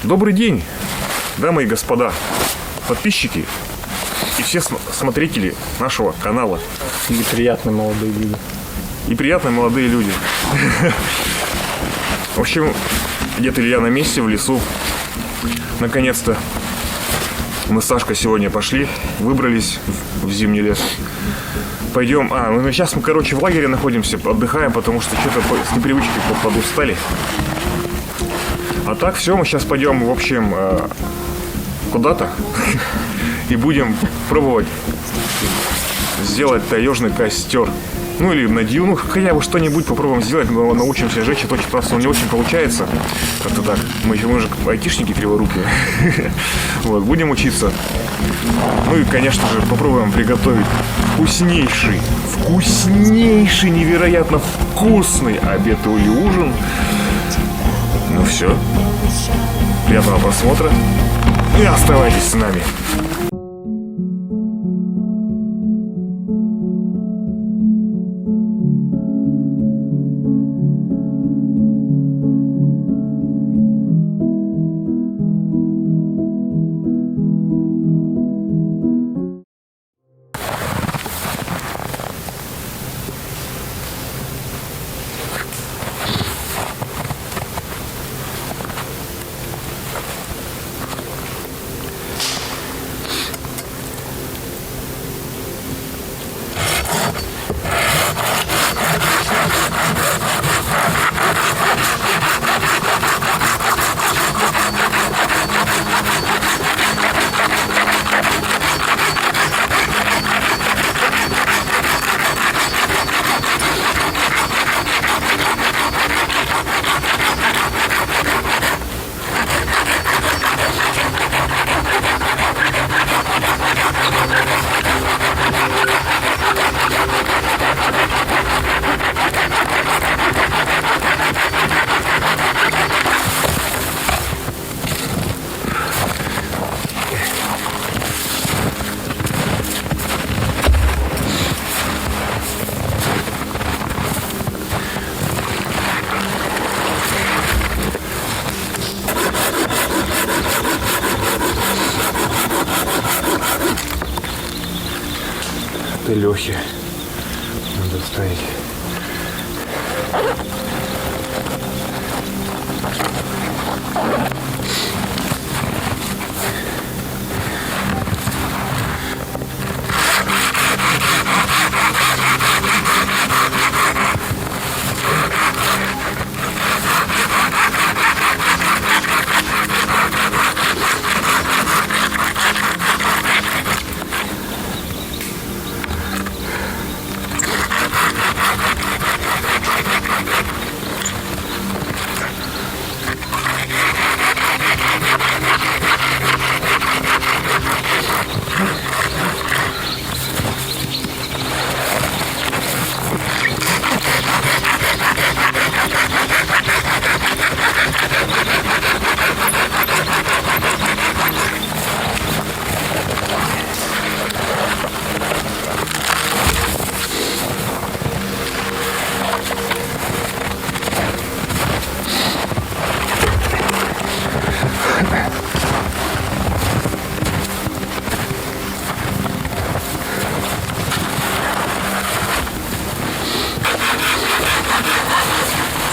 Добрый день, дамы и господа, подписчики и все смотрители нашего канала. И приятные молодые люди. И приятные молодые люди. В общем, дед Илья на месте, в лесу. Наконец-то мы с Сашкой сегодня пошли, выбрались в зимний лес. Пойдем. Сейчас мы, в лагере находимся, отдыхаем, потому что что-то с непривычки подустали. А так все, мы сейчас пойдем, в общем, куда-то и будем пробовать сделать таежный костер. Ну или на дюну, хотя бы что-нибудь попробуем сделать, но научимся жечь, это очень просто, не очень получается. Как-то так. Мы же айтишники криворукие. Вот, будем учиться. Ну и, конечно же, попробуем приготовить вкуснейший, невероятно вкусный обед или ужин. Ну все. Приятного просмотра. И оставайтесь с нами. Лехи надо ставить.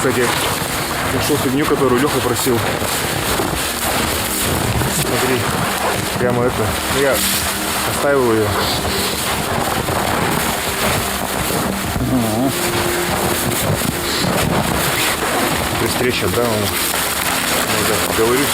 Кстати, нашел фигню, которую Леха просил. Смотри, прямо это. Я оставил ее. То есть встреча, да, говоришь.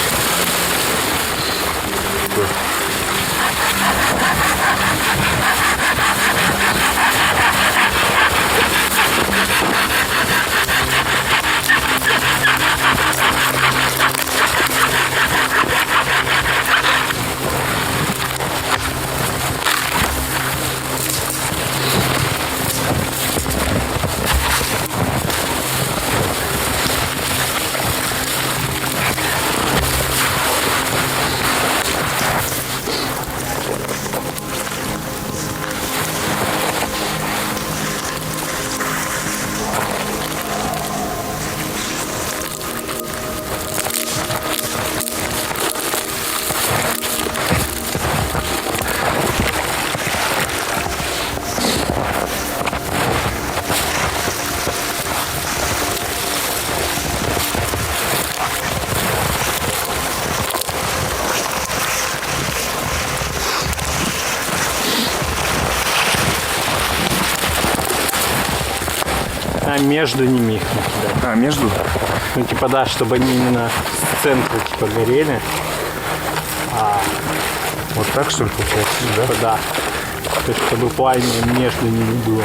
А между ними их накидать. А, между? Ну, типа, да, чтобы они именно с центра, типа, горели. Вот так, что ли, получается, да? Типа, да. То есть, чтобы пламя между ними было.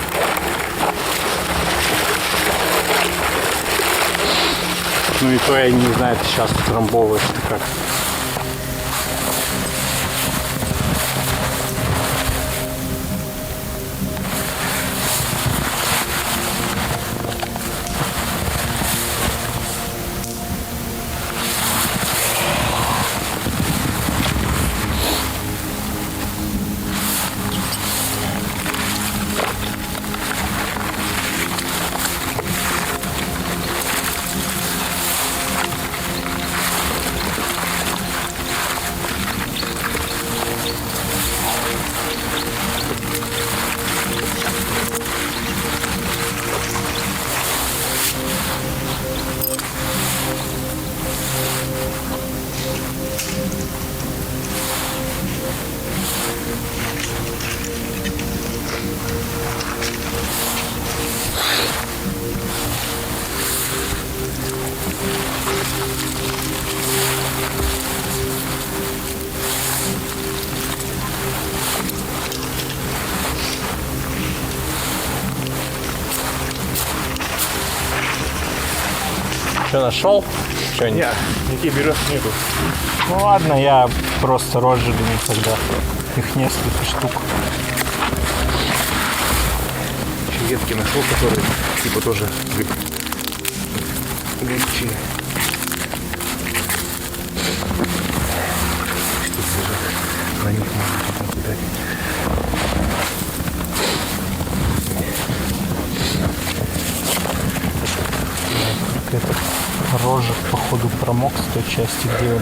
Ну и то я не знаю, ты сейчас утрамбовываешь ты как. Что, нашел? Что-нибудь? Нет, никаких берез нету. Ну ладно, я просто розжигами тогда. Их несколько штук. Еще ветки нашел, которые типа тоже горячие. На них можно накидать. Этот рожек, походу, промок с той части, где он.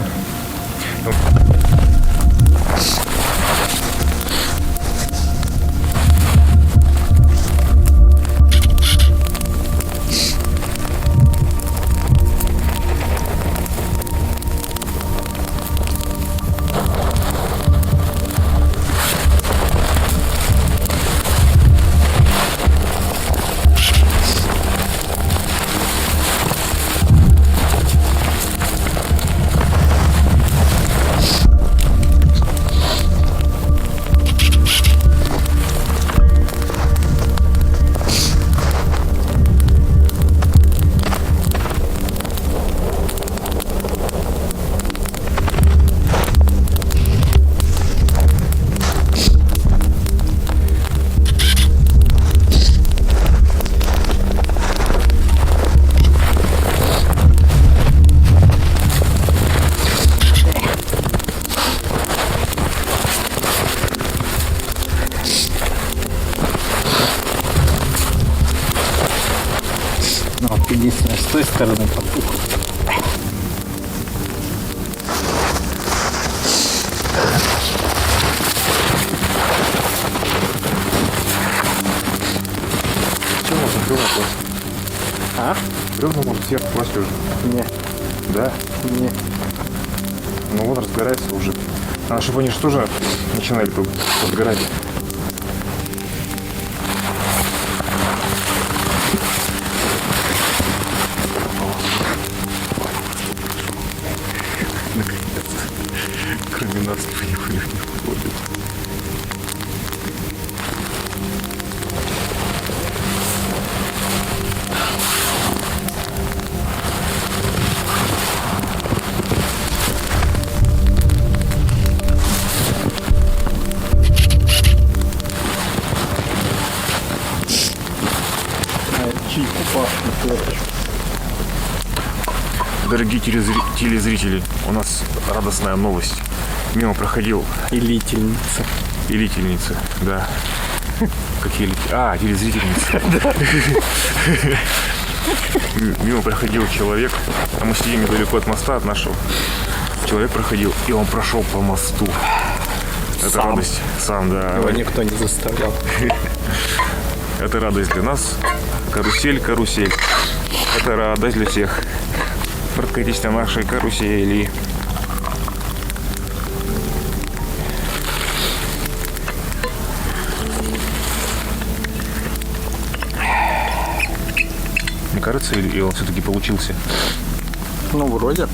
Ну, вот единственное, с той стороны потух. Чем можно бревна класть? А? Бревна можно сверху класть уже. Не, Да? не. Ну вот разгорается уже. Надо, чтобы они же тоже начинали подгорать. Наконец-то. Кроме нас никто не ходит. Чайку пахнет, флешечку. Дорогие телезрители, у нас радостная новость. Мимо проходил И лительница. телезрительница, да. Какие телезрительницы. Мимо проходил человек, а мы сидим недалеко от моста, от нашего. Человек проходил, и он прошел по мосту. Это Сам. радость. Сам, да. Его никто не заставлял. Это радость для нас. Карусель, карусель. Это радость для всех. Прокатись на нашей карусели. не кажется, или он все-таки получился? Ну, вроде.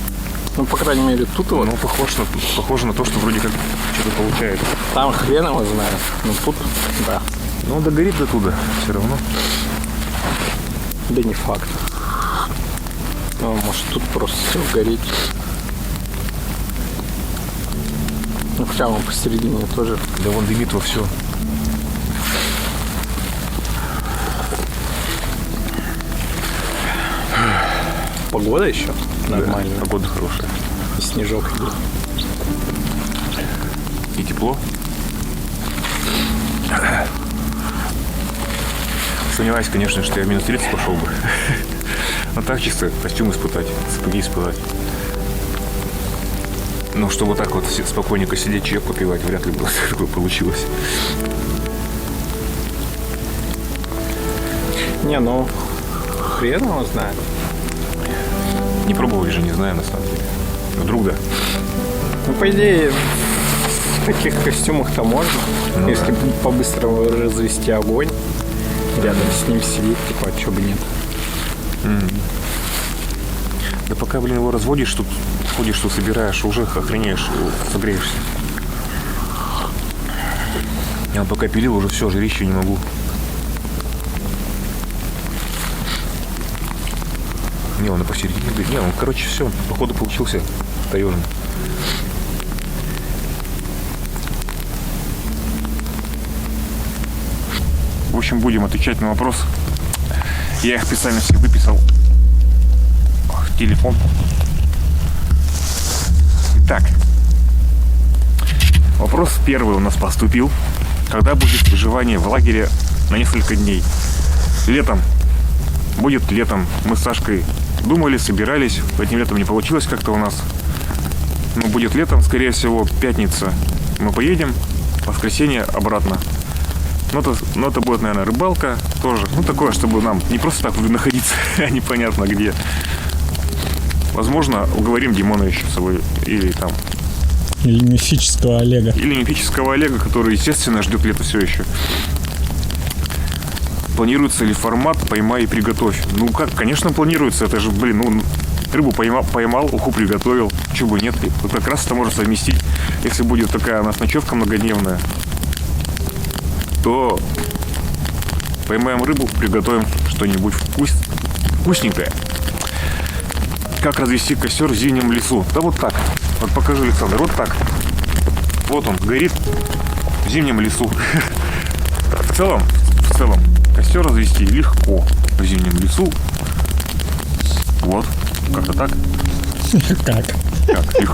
Ну, по крайней мере, тут вот. Ну, похоже на то, что вроде как что-то получается. Там хрен его знает. Ну, тут, да. Ну, догорит до туда все равно. Да не факт. Ну, может, тут просто все гореть. Ну, хотя он посередине тоже. Да вон дымит во все. Погода еще нормальная. Да, погода хорошая. И снежок идет. И тепло. Сомневаюсь, конечно, что я в минус 30 пошел бы. Но так чисто костюм испытать, сапоги испытать. Ну, чтобы так вот спокойненько сидеть, чаек попивать, вряд ли бы такое получилось. Не, ну, хрен его знает. Не пробовали же, не знаю, на самом деле. Вдруг да. Ну, по идее, в таких костюмах-то можно. Ну, если да. по-быстрому развести огонь, рядом с ним сидеть, типа, а чё бы нет. Да пока, блин, его разводишь, тут ходишь, тут собираешь, уже охренеешь, согреешься. Я пока пилил, уже все, жарище не могу. Не, он посередине. Не, он, короче, все, походу получился таежный. В общем, будем отвечать на вопрос. Я их специально все выписал в телефон. Итак, вопрос первый у нас поступил. Когда будет выживание в лагере на несколько дней? Летом. Будет летом. Мы с Сашкой думали, собирались. Этим летом не получилось как-то у нас. Но будет летом, скорее всего, пятница. Мы поедем, воскресенье обратно. Но это будет, наверное, рыбалка тоже. Ну, такое, чтобы нам не просто так находиться, а непонятно где. Возможно, уговорим Димона еще с собой. Или там... Или мифического Олега. Или мифического Олега, который, естественно, ждет лето все еще. Планируется ли формат «поймай и приготовь»? Ну как, конечно, планируется. Это же, блин, ну, рыбу поймал, уху приготовил. Чего бы нет. Вот как раз это можно совместить. Если будет такая у нас ночевка многодневная, то поймаем рыбу, приготовим что-нибудь вкусненькое. Как развести костер в зимнем лесу? Да вот так. Вот покажи, Александр, вот так. Вот он, горит в зимнем лесу. В целом, костер развести легко в зимнем лесу. Вот, как-то так. Как?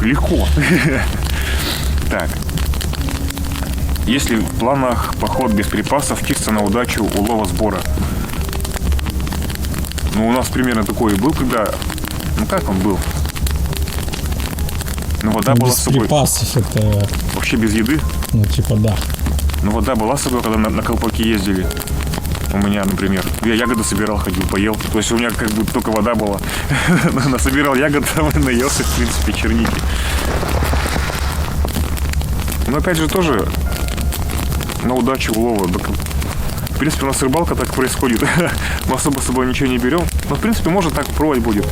Легко. Так. Есть ли в планах поход без припасов, чисто на удачу, улова, сбора? Ну, у нас примерно такой и был, когда... Ну, как он был? Ну, вода была Без с собой. припасов это, Вообще без еды? ну, типа, да. Ну, вода была с собой, когда на колпаке ездили. У меня, например. Я ягоды собирал, ходил, поел. То есть у меня как бы только вода была. Насобирал ягод, там и наелся, в принципе, черники. Но опять же тоже на удачу улова. В принципе, у нас рыбалка так происходит. Мы особо с собой ничего не берем. Но, в принципе, можно так пробовать будет.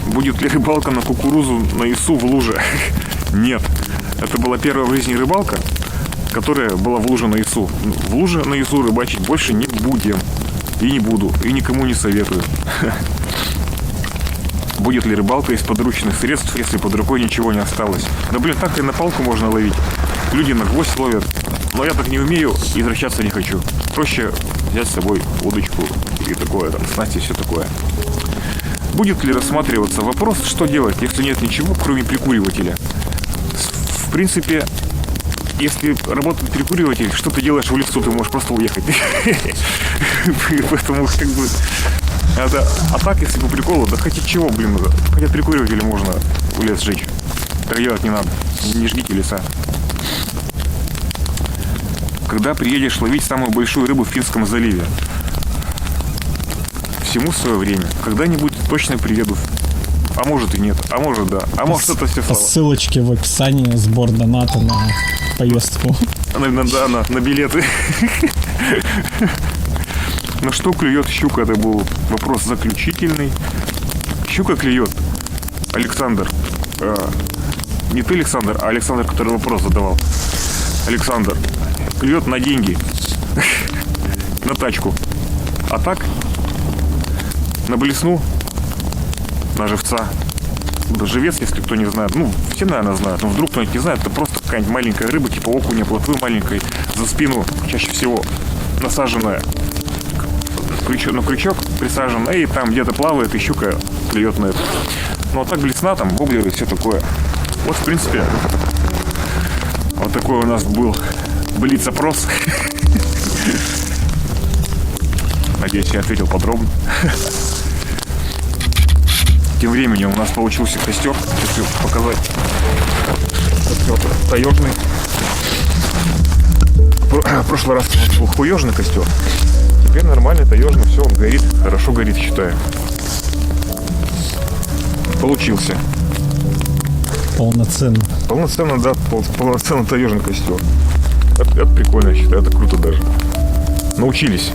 Будет ли рыбалка на кукурузу на ИСУ в луже? Нет. Это была первая в жизни рыбалка, которая была в луже на ИСУ. В луже на ИСУ рыбачить больше не будем. И не буду. И никому не советую. Будет ли рыбалка из подручных средств, если под рукой ничего не осталось? Да блин, так и на палку можно ловить. Люди на гвоздь ловят. Но я так не умею и возвращаться не хочу. Проще взять с собой удочку и такое, там, снасти и все такое. Будет ли рассматриваться вопрос, что делать, если нет ничего, кроме прикуривателя? В принципе, если работает прикуриватель, что ты делаешь в лесу, ты можешь просто уехать. Поэтому как бы... А так, если по приколу, да хотя чего, блин, хотя прикуривателя можно в лес сжечь. Так делать не надо. Не жгите леса. Когда приедешь ловить самую большую рыбу в Финском заливе? Всему свое время. Когда-нибудь точно приеду. А может и нет. А может да. А может это все По слова. ссылочке в описании сбор доната на поездку. На билеты. На что клюет щука? Это был вопрос заключительный. Щука клюет. Александр. Не ты, Александр, а Александр, который вопрос задавал. Александр. Клюет на деньги. На тачку. А так? На блесну. На живца. Живец, если кто не знает. Ну, все, наверное, знают. Но вдруг кто-нибудь не знает, это просто какая-нибудь маленькая рыба, типа окуня, плотвы маленькой, за спину, чаще всего насаженная. На крючок присажен, и там где-то плавает, и щука клюет на это. Ну, а так блесна, там, воблеры и все такое. Вот, в принципе, вот такой у нас был блиц-опрос. Надеюсь, я ответил подробно. Тем временем у нас получился костер. Хочу показать. Костер таежный. В прошлый раз у нас был хуежный костер. Теперь нормальный таежный. Все, он горит. Хорошо горит, считаю. Получился. Полноценно. Полноценно, да. Полноценно таежный костер. Это прикольно, я считаю. Это круто даже. Научились.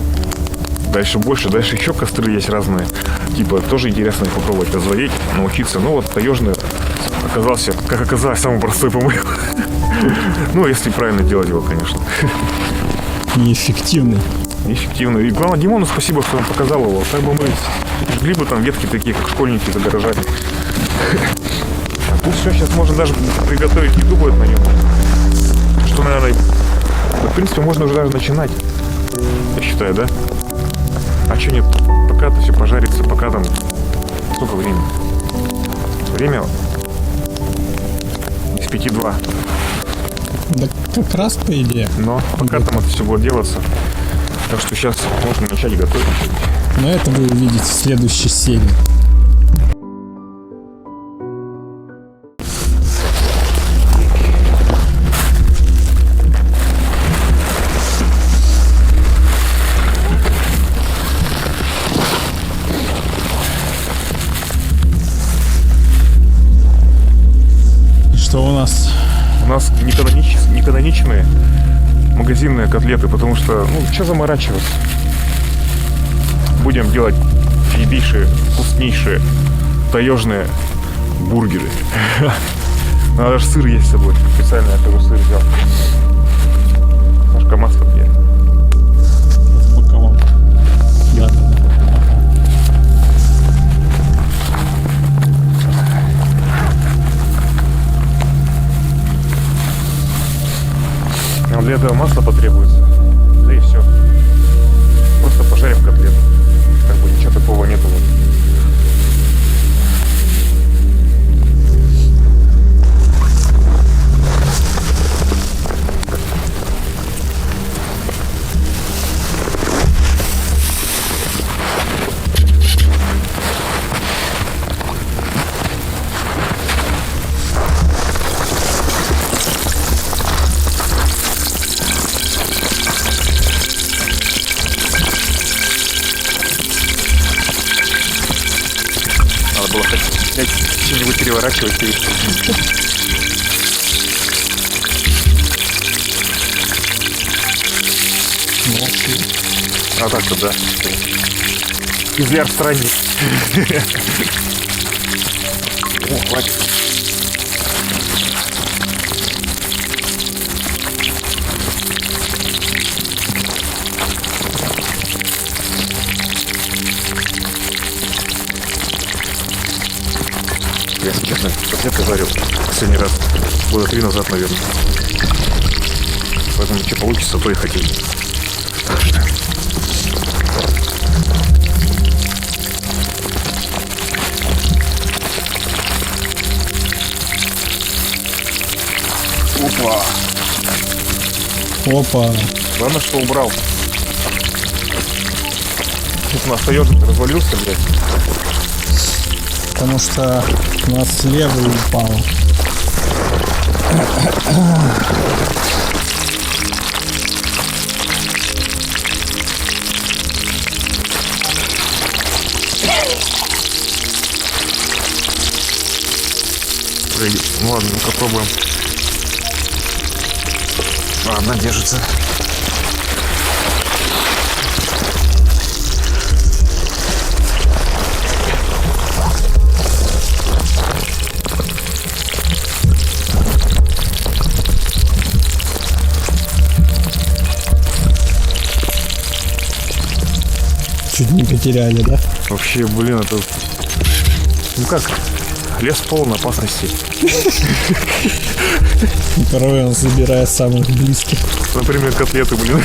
Дальше больше. Дальше еще костры есть разные. Типа, тоже интересно их попробовать разводить, научиться. Ну вот таежный оказался, как оказалось, самый простой, по-моему. Ну, если правильно делать его, конечно. Неэффективный. Неэффективный. И главное, Димону спасибо, что он показал его. Так бы мы жгли бы там ветки такие, как школьники, загорожали. А тут все, сейчас можно даже приготовить еду будет на нем. Что, наверное, в принципе, можно уже даже начинать. Я считаю, да? А что нет? Пока это все пожарится, пока там... Сколько времени? Время из 5:02. Да как раз по идее. Но пока там это все будет делаться. Так что сейчас можно начать готовить. Но это вы увидите в следующей серии. Что у нас? У нас неканоничные магазинные котлеты, потому что, ну, что заморачиваться? Будем делать фигейшие, вкуснейшие таежные бургеры. Надо даже сыр есть с собой. Специально я тоже сыр взял. Сашка, масло где? Упаковал. Да. Но для этого масло потребуется. Да и все. Просто пожарим котлету. Как бы ничего такого нету. Надо было хоть что-нибудь переворачивать и... А так-то да. Изляр странник. О, хватит. Я, если честно, котлетки жарил последний раз года 3 назад, наверное. Поэтому что получится, то и хотели. Опа! Опа. Главное, что убрал. Сейчас у нас таежник развалился, блядь. Потому что у нас слева упал. Ну ладно, ну попробуем. Ладно, держится. Чуть не потеряли, да? Вообще, блин, это... Ну как, лес полон опасностей. Порой он забирает самых близких. Например, котлеты, блин.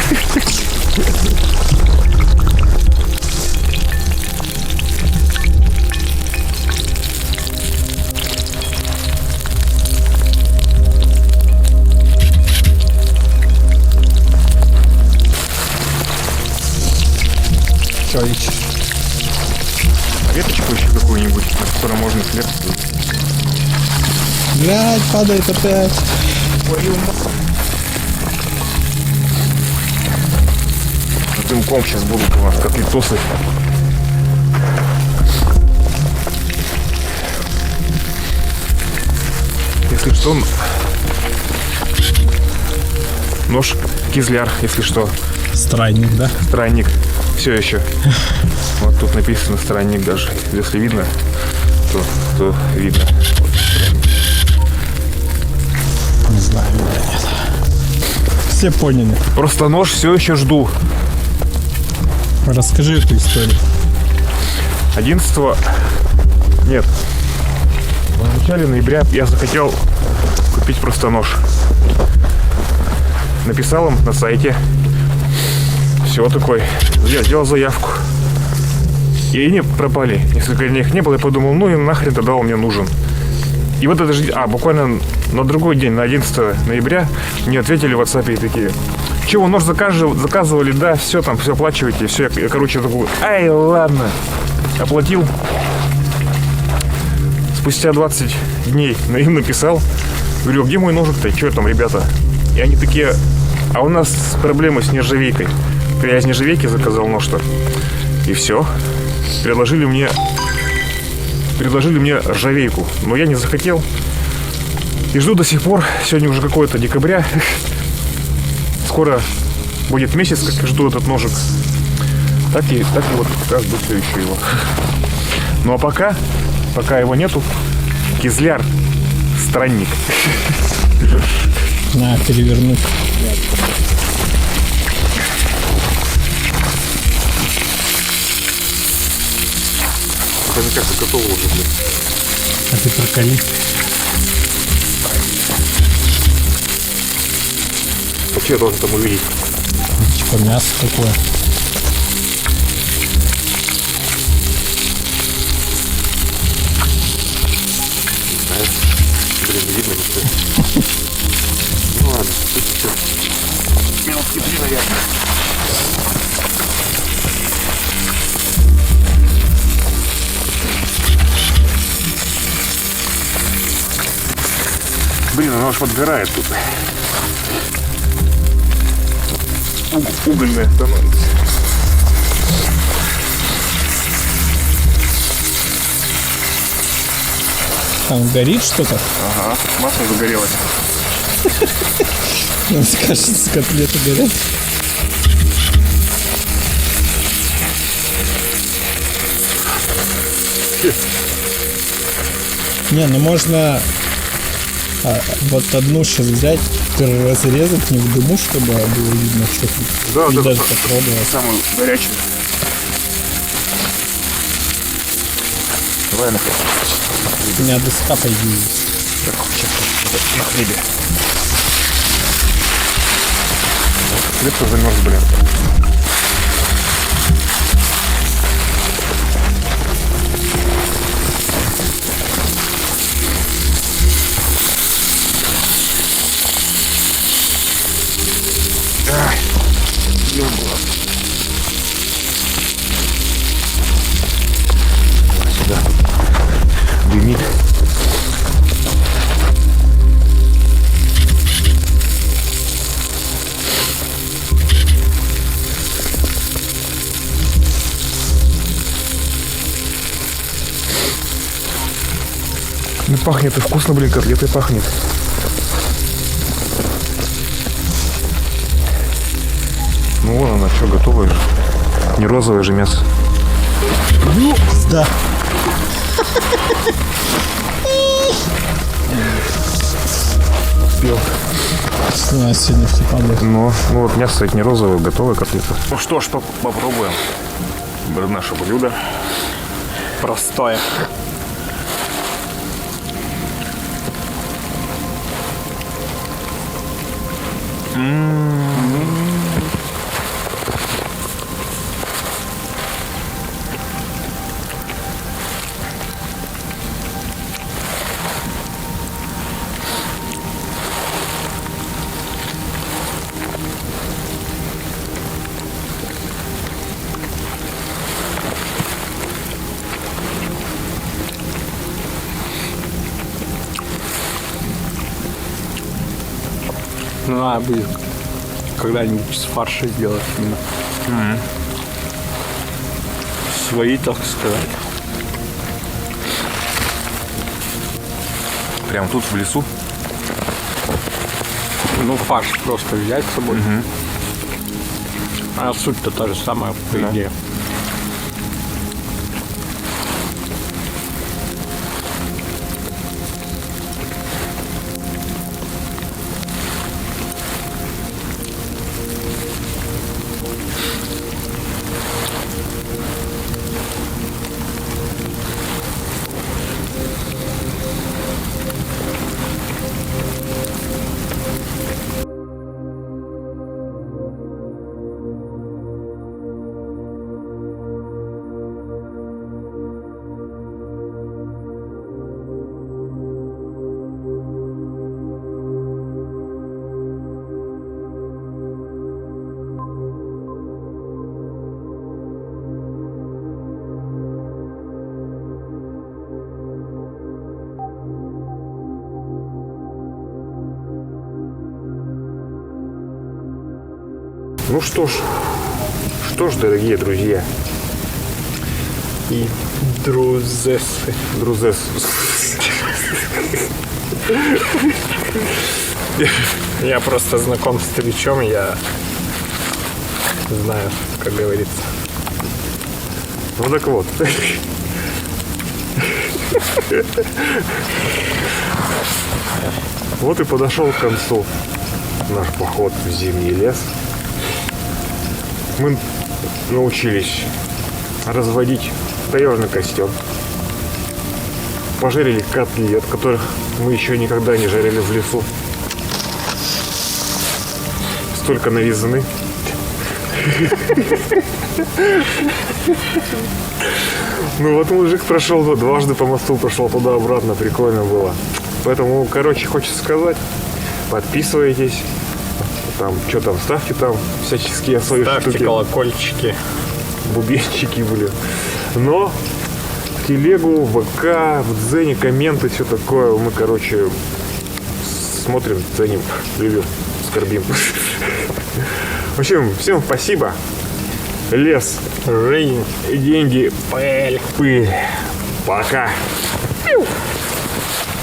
Что ищешь? Веточку еще какую-нибудь, на которой можно хлеб. Блядь, падает опять. Дымком сейчас будут у нас котлетосы. Если что, нож кизляр, если что. Странник, да? Странник. Все еще. Вот тут написано странник даже. Если видно, то видно. Не знаю, или нет. Все поняли. Просто нож все еще жду. Расскажи эту историю. 11 нет. В начале ноября я захотел купить просто нож. Написал им на сайте. Все такой. Я сделал заявку. И они пропали. Несколько дней их не было. Я подумал, ну и нахрен тогда он мне нужен. И вот это же... буквально на другой день, на 11 ноября, мне ответили в WhatsApp и такие: чего, нож заказывали? Да, все там, все оплачиваете. Все, я короче, такой, ай, ладно. Оплатил. Спустя 20 дней им написал. Говорю, где мой ножик-то? Что там, ребята? И они такие, а у нас проблемы с нержавейкой. Я из нержавейки заказал нож-то. И все. Предложили мне ржавейку. Но я не захотел. И жду до сих пор. Сегодня уже какое-то декабря. Скоро будет месяц, как я жду этот ножик. Так и вот как раз быстро ищу его. Ну а пока его нету, кизляр, странник. На, перевернуть. Это мне кажется готово уже, блин. А ты проколи. А что я должен там увидеть? Типа мясо такое. Блин, не видно ничего. Ну ладно, тут все. Минутки 3, наверное. Блин, оно аж подгорает тут. Угольное становится. Там горит что-то? Ага, масло загорелось. Нам кажется, котлеты горят. Не, ну можно вот одну сейчас взять, разрезать не в дыму, чтобы было видно, что тут. Да, И вот даже это попробовать. самую горячую. Давай на хлеб. У меня доска появилась. Так, сейчас на хлебе. Хлеб-то замерз, блин. Ай, ёбла. Сюда. Дымит. Ну пахнет и вкусно, блин, котлетой пахнет. Ну вон она, что, готовая же. Не розовое же мясо. Да. Успел. У нас сегодня все падает. Ну вот мясо, кстати, не розовое, готовая котлета. Ну что ж, попробуем. наше блюдо. Простое. Ну, надо будет когда-нибудь с фарша сделать именно. Свои, так сказать. Прям тут в лесу. Ну, фарш просто взять с собой. А суть-то та же самая, по идее. Ну что ж, дорогие друзья. И друзесы. Друзья. Я просто знаком с Твичом, я знаю, как говорится. Ну так вот. Вот и подошел к концу наш поход в зимний лес. Мы научились разводить таежный костер. Пожарили котлет, которых мы еще никогда не жарили в лесу. Столько новизны. Ну вот мужик прошел дважды по мосту, прошел туда-обратно, прикольно было. Поэтому, короче, хочется сказать, подписывайтесь, там, что там, ставьте там всяческие свои Ставьте штуки, колокольчики. бубенчики, блин. Но в телегу, в ВК, в Дзене, комменты, все такое, мы, короче, смотрим, ценим, любим, скорбим. В общем, всем спасибо. Лес, Жизнь. деньги, Пыль. пыль. Пока.